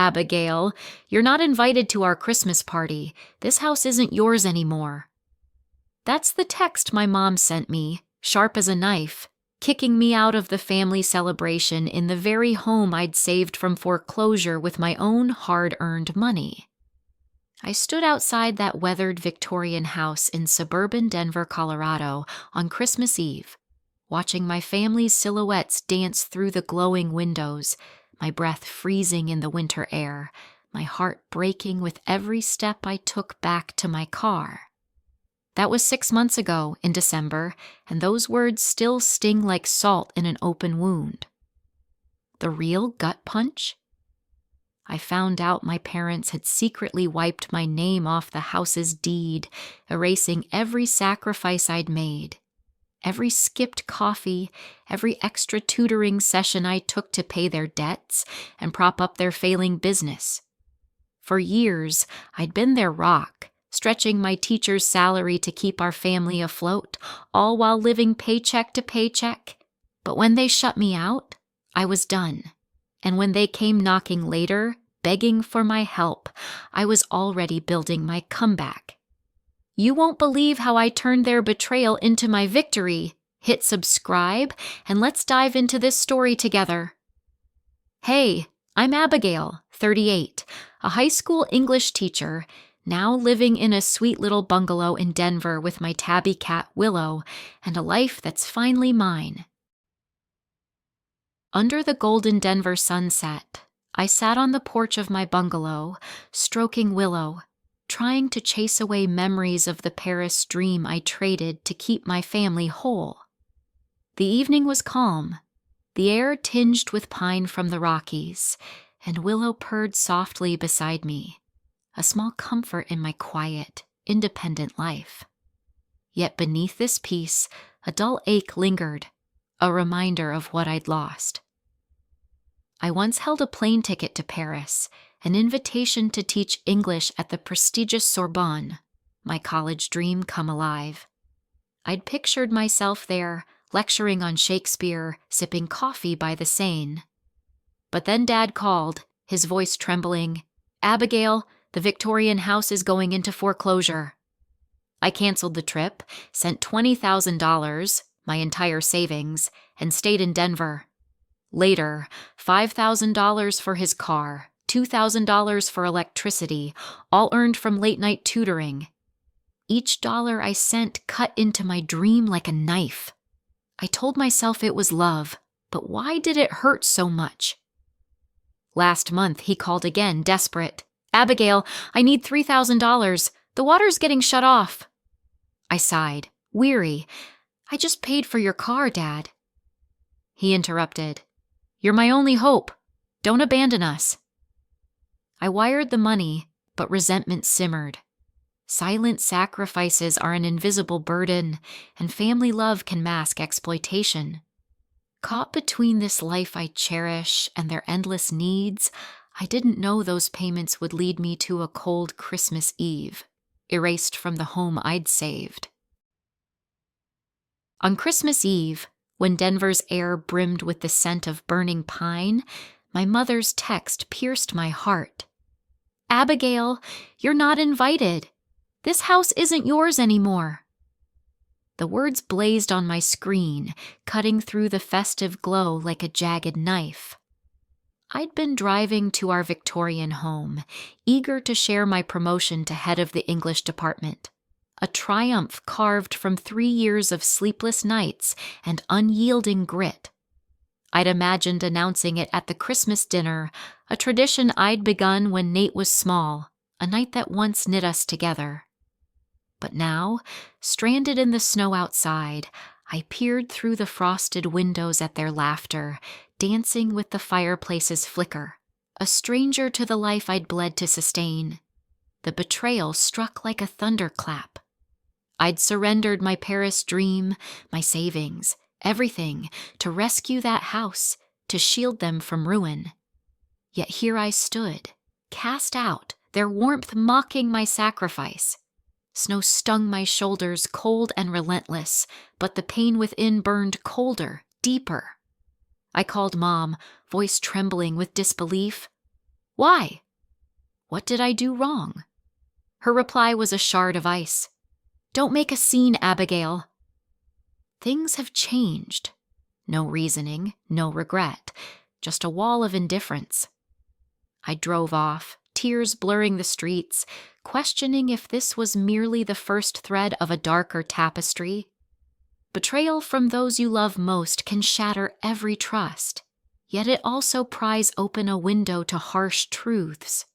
Abigail, you're not invited to our Christmas party. This house isn't yours anymore." That's the text my mom sent me, sharp as a knife, kicking me out of the family celebration in the very home I'd saved from foreclosure with my own hard-earned money. I stood outside that weathered Victorian house in suburban Denver, Colorado, on Christmas Eve, watching my family's silhouettes dance through the glowing windows, my breath freezing in the winter air, my heart breaking with every step I took back to my car. That was 6 months ago, in December, and those words still sting like salt in an open wound. The real gut punch? I found out my parents had secretly wiped my name off the house's deed, erasing every sacrifice I'd made. Every skipped coffee, every extra tutoring session I took to pay their debts and prop up their failing business. For years, I'd been their rock, stretching my teacher's salary to keep our family afloat, all while living paycheck to paycheck. But when they shut me out, I was done. And when they came knocking later, begging for my help, I was already building my comeback. You won't believe how I turned their betrayal into my victory. Hit subscribe, and let's dive into this story together. Hey, I'm Abigail, 38, a high school English teacher, now living in a sweet little bungalow in Denver with my tabby cat Willow, and a life that's finally mine. Under the golden Denver sunset, I sat on the porch of my bungalow, stroking Willow, trying to chase away memories of the Paris dream I traded to keep my family whole. The evening was calm, the air tinged with pine from the Rockies, and Willow purred softly beside me, a small comfort in my quiet, independent life. Yet beneath this peace, a dull ache lingered, a reminder of what I'd lost. I once held a plane ticket to Paris, an invitation to teach English at the prestigious Sorbonne, my college dream come alive. I'd pictured myself there, lecturing on Shakespeare, sipping coffee by the Seine. But then Dad called, his voice trembling, "Abigail, the Victorian house is going into foreclosure." I canceled the trip, sent $20,000, my entire savings, and stayed in Denver. Later, $5,000 for his car, $2,000 for electricity, all earned from late-night tutoring. Each dollar I sent cut into my dream like a knife. I told myself it was love, but why did it hurt so much? Last month, he called again, desperate. "Abigail, I need $3,000. The water's getting shut off." I sighed, weary. "I just paid for your car, Dad." He interrupted. "You're my only hope. Don't abandon us." I wired the money, but resentment simmered. Silent sacrifices are an invisible burden, and family love can mask exploitation. Caught between this life I cherish and their endless needs, I didn't know those payments would lead me to a cold Christmas Eve, erased from the home I'd saved. On Christmas Eve, when Denver's air brimmed with the scent of burning pine, my mother's text pierced my heart. "Abigail, you're not invited. This house isn't yours anymore." The words blazed on my screen, cutting through the festive glow like a jagged knife. I'd been driving to our Victorian home, eager to share my promotion to head of the English department, a triumph carved from 3 years of sleepless nights and unyielding grit. I'd imagined announcing it at the Christmas dinner, a tradition I'd begun when Nate was small, a night that once knit us together. But now, stranded in the snow outside, I peered through the frosted windows at their laughter, dancing with the fireplace's flicker, a stranger to the life I'd bled to sustain. The betrayal struck like a thunderclap. I'd surrendered my Paris dream, my savings, everything, to rescue that house, to shield them from ruin. Yet here I stood, cast out, their warmth mocking my sacrifice. Snow stung my shoulders, cold and relentless, but the pain within burned colder, deeper. I called Mom, voice trembling with disbelief. Why? What did I do wrong? Her reply was a shard of ice. Don't make a scene, Abigail. Things have changed. No reasoning, no regret, just a wall of indifference. I drove off, tears blurring the streets, questioning if this was merely the first thread of a darker tapestry. Betrayal from those you love most can shatter every trust, yet it also pries open a window to harsh truths.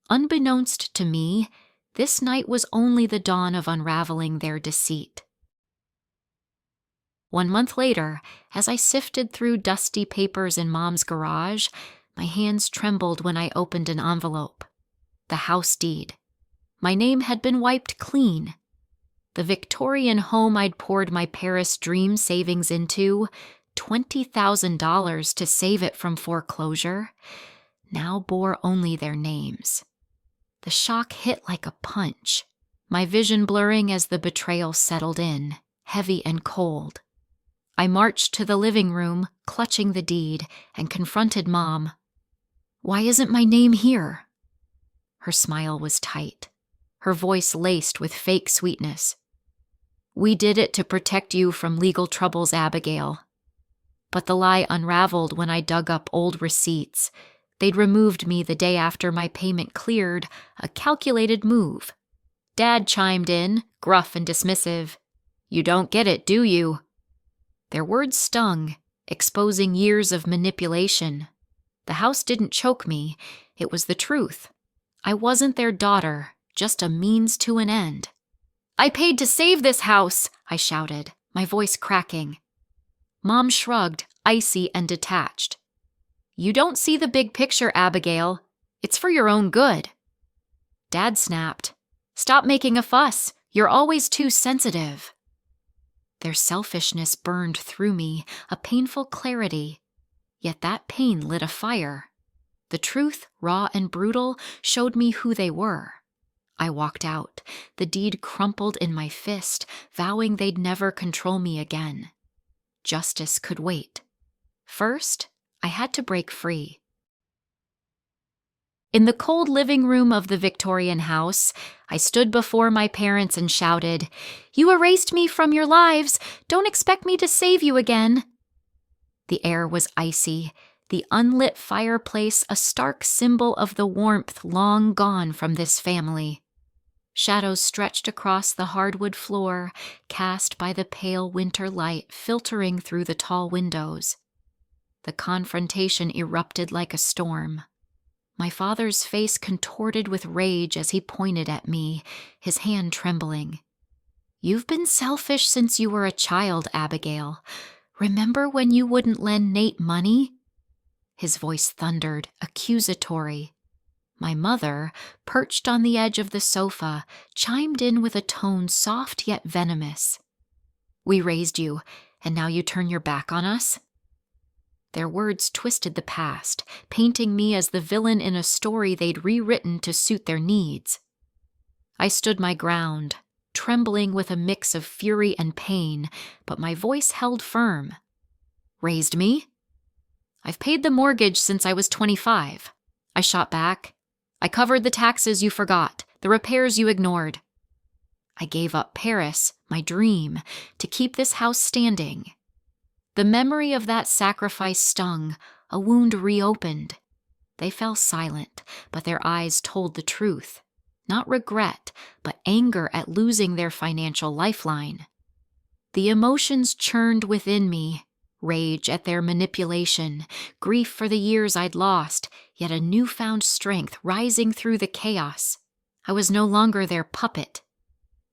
Unbeknownst to me, this night was only the dawn of unraveling their deceit. 1 month later, as I sifted through dusty papers in Mom's garage, my hands trembled when I opened an envelope. The house deed. My name had been wiped clean. The Victorian home I'd poured my Paris dream savings into, $20,000 to save it from foreclosure, now bore only their names. The shock hit like a punch, my vision blurring as the betrayal settled in, heavy and cold. I marched to the living room, clutching the deed, and confronted Mom. Why isn't my name here? Her smile was tight, her voice laced with fake sweetness. We did it to protect you from legal troubles, Abigail. But the lie unraveled when I dug up old receipts. They'd removed me the day after my payment cleared, a calculated move. Dad chimed in, gruff and dismissive. You don't get it, do you? Their words stung, exposing years of manipulation. The house didn't choke me, it was the truth. I wasn't their daughter, just a means to an end. I paid to save this house, I shouted, my voice cracking. Mom shrugged, icy and detached. You don't see the big picture, Abigail. It's for your own good. Dad snapped. Stop making a fuss. You're always too sensitive. Their selfishness burned through me, a painful clarity. Yet that pain lit a fire. The truth, raw and brutal, showed me who they were. I walked out, the deed crumpled in my fist, vowing they'd never control me again. Justice could wait. First, I had to break free. In the cold living room of the Victorian house, I stood before my parents and shouted, You erased me from your lives! Don't expect me to save you again! The air was icy, the unlit fireplace a stark symbol of the warmth long gone from this family. Shadows stretched across the hardwood floor, cast by the pale winter light filtering through the tall windows. The confrontation erupted like a storm. My father's face contorted with rage as he pointed at me, his hand trembling. You've been selfish since you were a child, Abigail. Remember when you wouldn't lend Nate money? His voice thundered, accusatory. My mother, perched on the edge of the sofa, chimed in with a tone soft yet venomous. We raised you, and now you turn your back on us? Their words twisted the past, painting me as the villain in a story they'd rewritten to suit their needs. I stood my ground, trembling with a mix of fury and pain, but my voice held firm. Raised me? I've paid the mortgage since I was 25. I shot back. I covered the taxes you forgot, the repairs you ignored. I gave up Paris, my dream, to keep this house standing. The memory of that sacrifice stung, a wound reopened. They fell silent, but their eyes told the truth. Not regret, but anger at losing their financial lifeline. The emotions churned within me, rage at their manipulation, grief for the years I'd lost, yet a newfound strength rising through the chaos. I was no longer their puppet.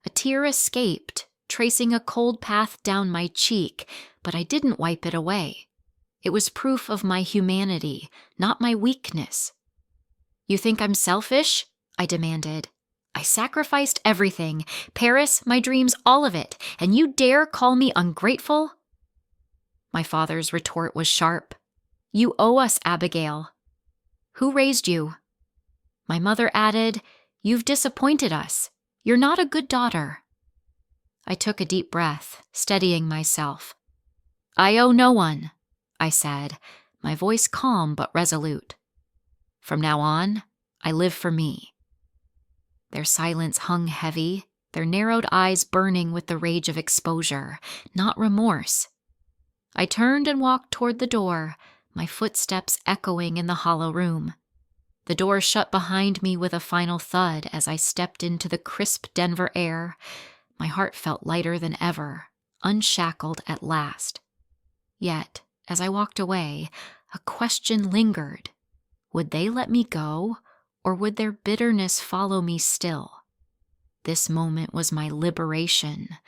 A tear escaped, tracing a cold path down my cheek, but I didn't wipe it away. It was proof of my humanity, not my weakness. You think I'm selfish? I demanded. I sacrificed everything, Paris, my dreams, all of it, and you dare call me ungrateful? My father's retort was sharp. You owe us, Abigail. Who raised you? My mother added, You've disappointed us. You're not a good daughter. I took a deep breath, steadying myself. I owe no one, I said, my voice calm but resolute. From now on, I live for me." Their silence hung heavy, their narrowed eyes burning with the rage of exposure, not remorse. I turned and walked toward the door, my footsteps echoing in the hollow room. The door shut behind me with a final thud as I stepped into the crisp Denver air. My heart felt lighter than ever, unshackled at last. Yet, as I walked away, a question lingered. Would they let me go, or would their bitterness follow me still? This moment was my liberation,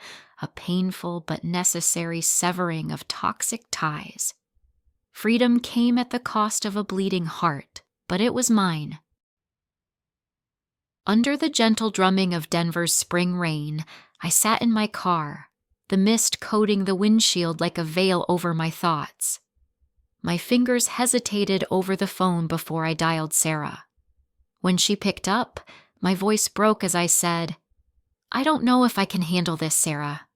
a painful but necessary severing of toxic ties. Freedom came at the cost of a bleeding heart, but it was mine. Under the gentle drumming of Denver's spring rain, I sat in my car, the mist coating the windshield like a veil over my thoughts. My fingers hesitated over the phone before I dialed Sarah. When she picked up, my voice broke as I said, "I don't know if I can handle this, Sarah.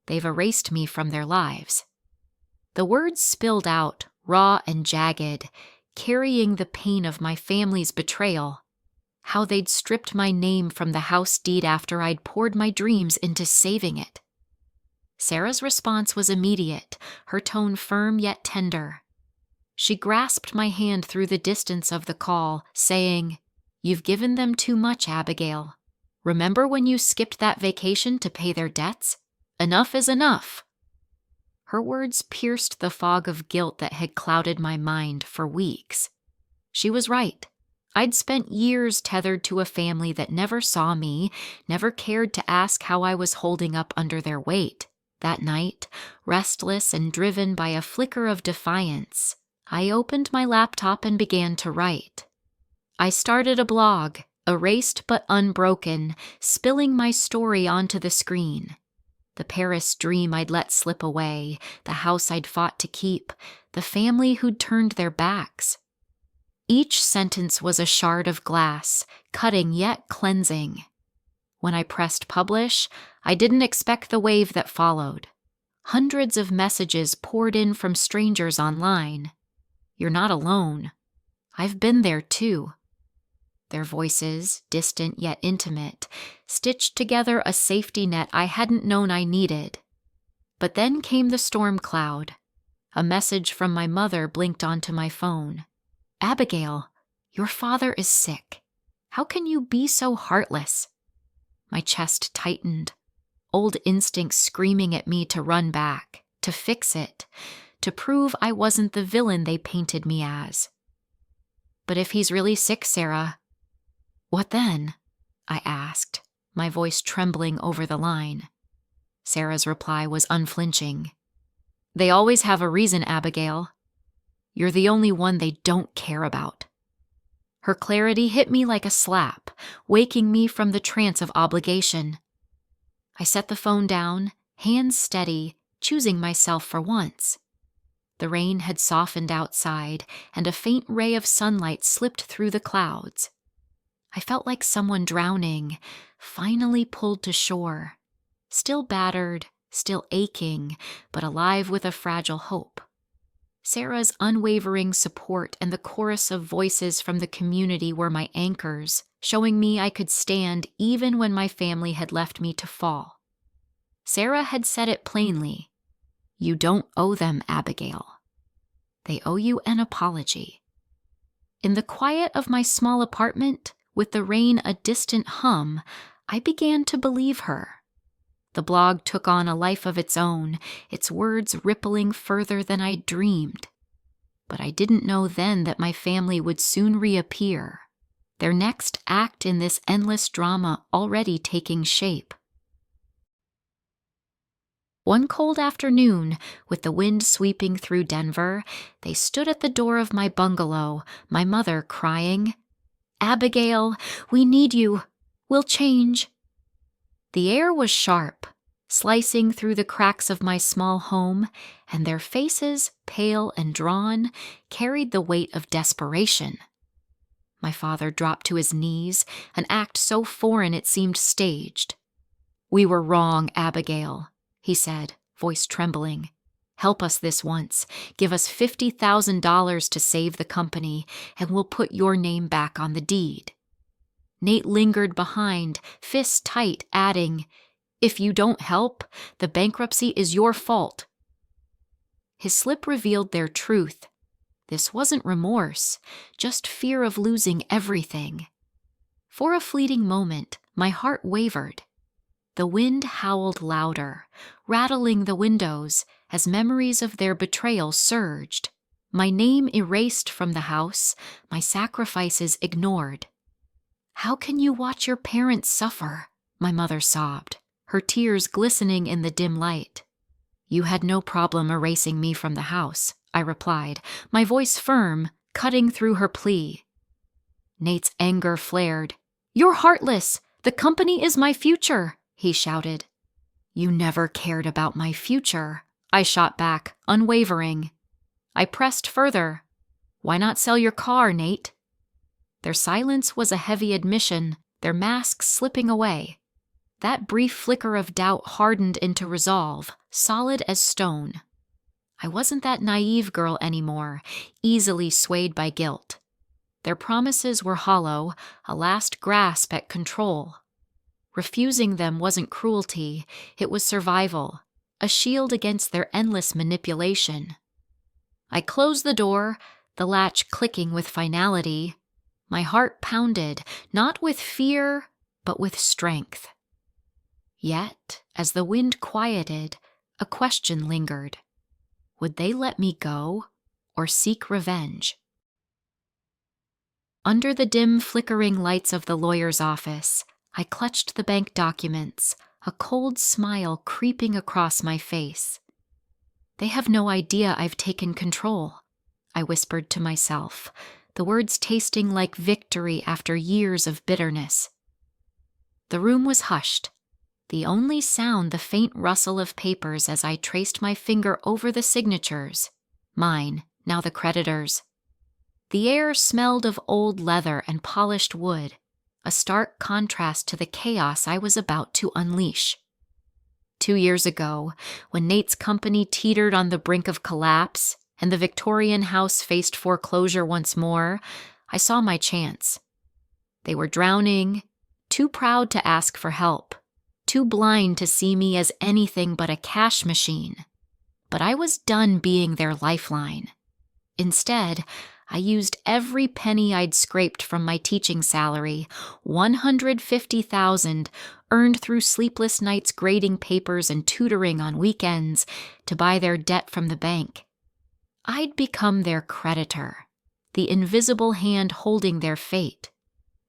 They've erased me from their lives." The words spilled out, raw and jagged, carrying the pain of my family's betrayal. How they'd stripped my name from the house deed after I'd poured my dreams into saving it. Sarah's response was immediate, her tone firm yet tender. She grasped my hand through the distance of the call, saying, "You've given them too much, Abigail. Remember when you skipped that vacation to pay their debts? Enough is enough." Her words pierced the fog of guilt that had clouded my mind for weeks. She was right. I'd spent years tethered to a family that never saw me, never cared to ask how I was holding up under their weight. That night, restless and driven by a flicker of defiance, I opened my laptop and began to write. I started a blog, erased but unbroken, spilling my story onto the screen. The Paris dream I'd let slip away, the house I'd fought to keep, the family who'd turned their backs. Each sentence was a shard of glass, cutting yet cleansing. When I pressed publish, I didn't expect the wave that followed. Hundreds of messages poured in from strangers online. "You're not alone. I've been there too." Their voices, distant yet intimate, stitched together a safety net I hadn't known I needed. But then came the storm cloud. A message from my mother blinked onto my phone. "Abigail, your father is sick. How can you be so heartless?" My chest tightened, old instincts screaming at me to run back, to fix it, to prove I wasn't the villain they painted me as. "But if he's really sick, Sarah, what then?" I asked, my voice trembling over the line. Sarah's reply was unflinching. "They always have a reason, Abigail. You're the only one they don't care about." Her clarity hit me like a slap, waking me from the trance of obligation. I set the phone down, hands steady, choosing myself for once. The rain had softened outside, and a faint ray of sunlight slipped through the clouds. I felt like someone drowning, finally pulled to shore, still battered, still aching, but alive with a fragile hope. Sarah's unwavering support and the chorus of voices from the community were my anchors, showing me I could stand even when my family had left me to fall. Sarah had said it plainly. "You don't owe them, Abigail. They owe you an apology." In the quiet of my small apartment, with the rain a distant hum, I began to believe her. The blog took on a life of its own, its words rippling further than I dreamed. But I didn't know then that my family would soon reappear, their next act in this endless drama already taking shape. One cold afternoon, with the wind sweeping through Denver, they stood at the door of my bungalow, my mother crying, "Abigail, we need you. We'll change." The air was sharp, slicing through the cracks of my small home, and their faces, pale and drawn, carried the weight of desperation. My father dropped to his knees, an act so foreign it seemed staged. "We were wrong, Abigail," he said, voice trembling. Help us this once. Give us $50,000 to save the company, and we'll put your name back on the deed." Nate lingered behind, fists tight, adding, "If you don't help, the bankruptcy is your fault." His slip revealed their truth. This wasn't remorse, just fear of losing everything. For a fleeting moment, my heart wavered. The wind howled louder, rattling the windows as memories of their betrayal surged. My name erased from the house, my sacrifices ignored. "How can you watch your parents suffer?" my mother sobbed, her tears glistening in the dim light. "You had no problem erasing me from the house," I replied, my voice firm, cutting through her plea. Nate's anger flared. "You're heartless! The company is my future!" he shouted. "You never cared about my future," I shot back, unwavering. I pressed further. "Why not sell your car, Nate?" Their silence was a heavy admission, their masks slipping away. That brief flicker of doubt hardened into resolve, solid as stone. I wasn't that naive girl anymore, easily swayed by guilt. Their promises were hollow, a last grasp at control. Refusing them wasn't cruelty, it was survival, a shield against their endless manipulation. I closed the door, the latch clicking with finality. My heart pounded, not with fear, but with strength. Yet, as the wind quieted, a question lingered. Would they let me go, or seek revenge? Under the dim, flickering lights of the lawyer's office, I clutched the bank documents, a cold smile creeping across my face. "They have no idea I've taken control," I whispered to myself, the words tasting like victory after years of bitterness. The room was hushed, the only sound the faint rustle of papers as I traced my finger over the signatures, mine, now the creditors'. The air smelled of old leather and polished wood, a stark contrast to the chaos I was about to unleash. 2 years ago, when Nate's company teetered on the brink of collapse and the Victorian house faced foreclosure once more, I saw my chance. They were drowning, too proud to ask for help, too blind to see me as anything but a cash machine. But I was done being their lifeline. Instead, I used every penny I'd scraped from my teaching salary, $150,000, earned through sleepless nights grading papers and tutoring on weekends, to buy their debt from the bank. I'd become their creditor, the invisible hand holding their fate.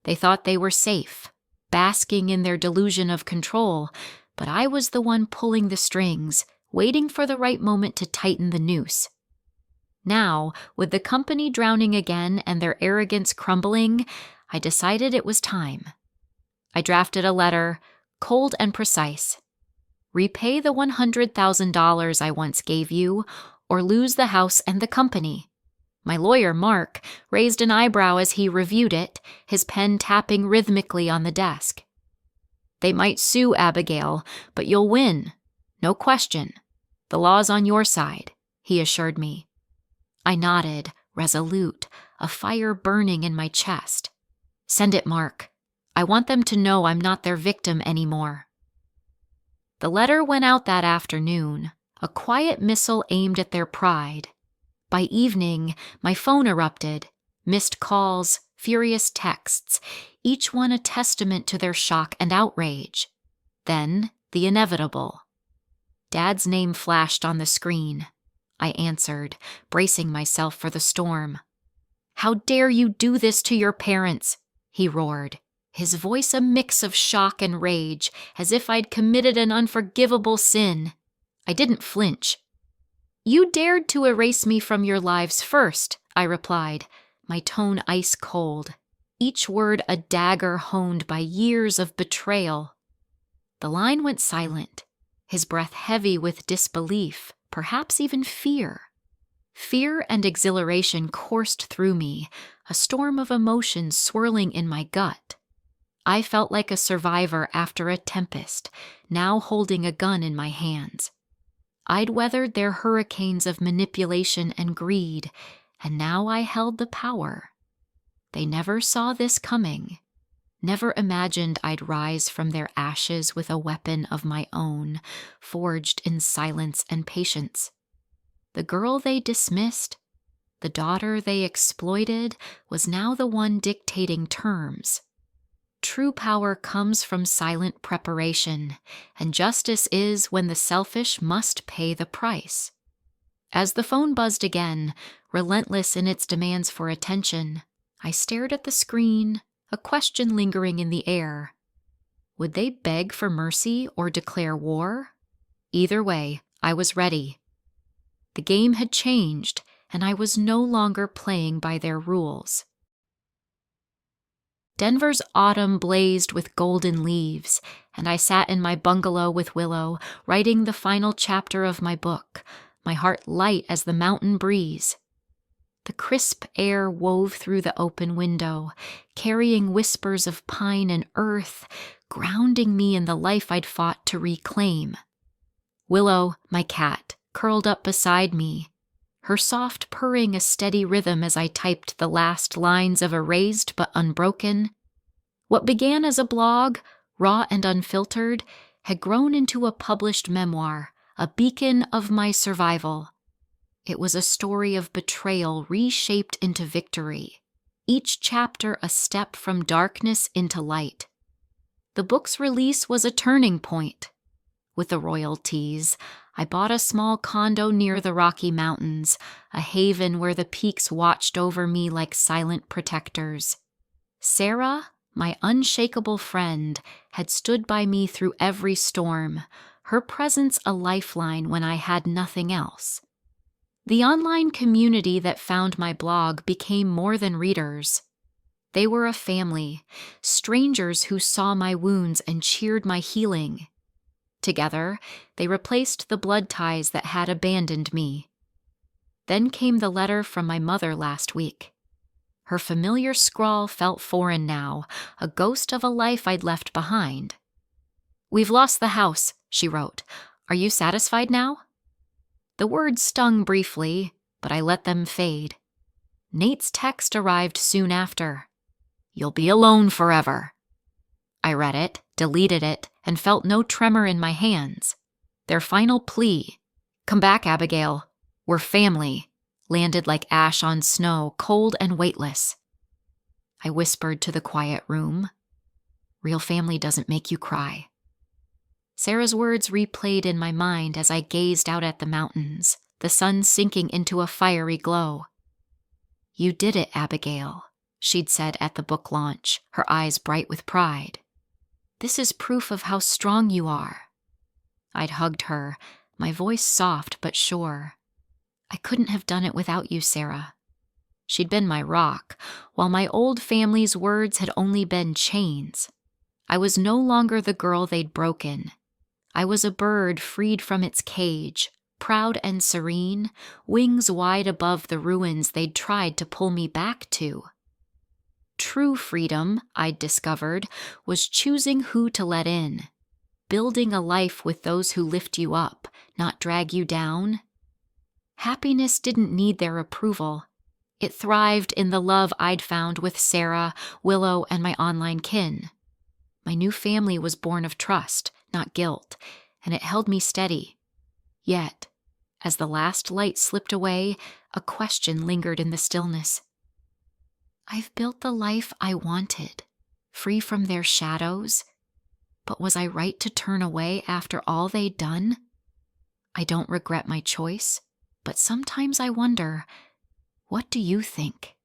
They thought they were safe, basking in their delusion of control, but I was the one pulling the strings, waiting for the right moment to tighten the noose. Now, with the company drowning again and their arrogance crumbling, I decided it was time. I drafted a letter, cold and precise. "Repay the $100,000 I once gave you, or lose the house and the company." My lawyer, Mark, raised an eyebrow as he reviewed it, his pen tapping rhythmically on the desk. "They might sue, Abigail, but you'll win. No question. The law's on your side," he assured me. I nodded, resolute, a fire burning in my chest. "Send it, Mark. I want them to know I'm not their victim anymore." The letter went out that afternoon, a quiet missile aimed at their pride. By evening, my phone erupted, missed calls, furious texts, each one a testament to their shock and outrage. Then, the inevitable. Dad's name flashed on the screen. I answered, bracing myself for the storm. "How dare you do this to your parents?" he roared, his voice a mix of shock and rage, as if I'd committed an unforgivable sin. I didn't flinch. "You dared to erase me from your lives first," I replied, my tone ice cold, each word a dagger honed by years of betrayal. The line went silent, his breath heavy with disbelief, perhaps even fear. Fear and exhilaration coursed through me, a storm of emotions swirling in my gut. I felt like a survivor after a tempest, now holding a gun in my hands. I'd weathered their hurricanes of manipulation and greed, and now I held the power. They never saw this coming, never imagined I'd rise from their ashes with a weapon of my own, forged in silence and patience. The girl they dismissed, the daughter they exploited, was now the one dictating terms. True power comes from silent preparation, and justice is when the selfish must pay the price. As the phone buzzed again, relentless in its demands for attention, I stared at the screen, a question lingering in the air. Would they beg for mercy or declare war? Either way, I was ready. The game had changed, and I was no longer playing by their rules. Denver's autumn blazed with golden leaves, and I sat in my bungalow with Willow, writing the final chapter of my book, my heart light as the mountain breeze. The crisp air wove through the open window, carrying whispers of pine and earth, grounding me in the life I'd fought to reclaim. Willow, my cat, curled up beside me, her soft purring a steady rhythm as I typed the last lines of erased but unbroken. What began as a blog, raw and unfiltered, had grown into a published memoir, a beacon of my survival. It was a story of betrayal reshaped into victory, each chapter a step from darkness into light. The book's release was a turning point. With the royalties, I bought a small condo near the Rocky Mountains, a haven where the peaks watched over me like silent protectors. Sarah, my unshakable friend, had stood by me through every storm, her presence a lifeline when I had nothing else. The online community that found my blog became more than readers. They were a family, strangers who saw my wounds and cheered my healing. Together, they replaced the blood ties that had abandoned me. Then came the letter from my mother last week. Her familiar scrawl felt foreign now, a ghost of a life I'd left behind. "We've lost the house," she wrote. "Are you satisfied now?" The words stung briefly, but I let them fade. Nate's text arrived soon after. "You'll be alone forever." I read it, deleted it, and felt no tremor in my hands. Their final plea, "Come back, Abigail. We're family," landed like ash on snow, cold and weightless. I whispered to the quiet room, "Real family doesn't make you cry." Sarah's words replayed in my mind as I gazed out at the mountains, the sun sinking into a fiery glow. "You did it, Abigail," she'd said at the book launch, her eyes bright with pride. "This is proof of how strong you are." I'd hugged her, my voice soft but sure. "I couldn't have done it without you, Sarah." She'd been my rock, while my old family's words had only been chains. I was no longer the girl they'd broken. I was a bird freed from its cage, proud and serene, wings wide above the ruins they'd tried to pull me back to. True freedom, I'd discovered, was choosing who to let in, building a life with those who lift you up, not drag you down. Happiness didn't need their approval. It thrived in the love I'd found with Sarah, Willow, and my online kin. My new family was born of trust, not guilt, and it held me steady. Yet, as the last light slipped away, a question lingered in the stillness. I've built the life I wanted, free from their shadows, but was I right to turn away after all they'd done? I don't regret my choice, but sometimes I wonder, what do you think?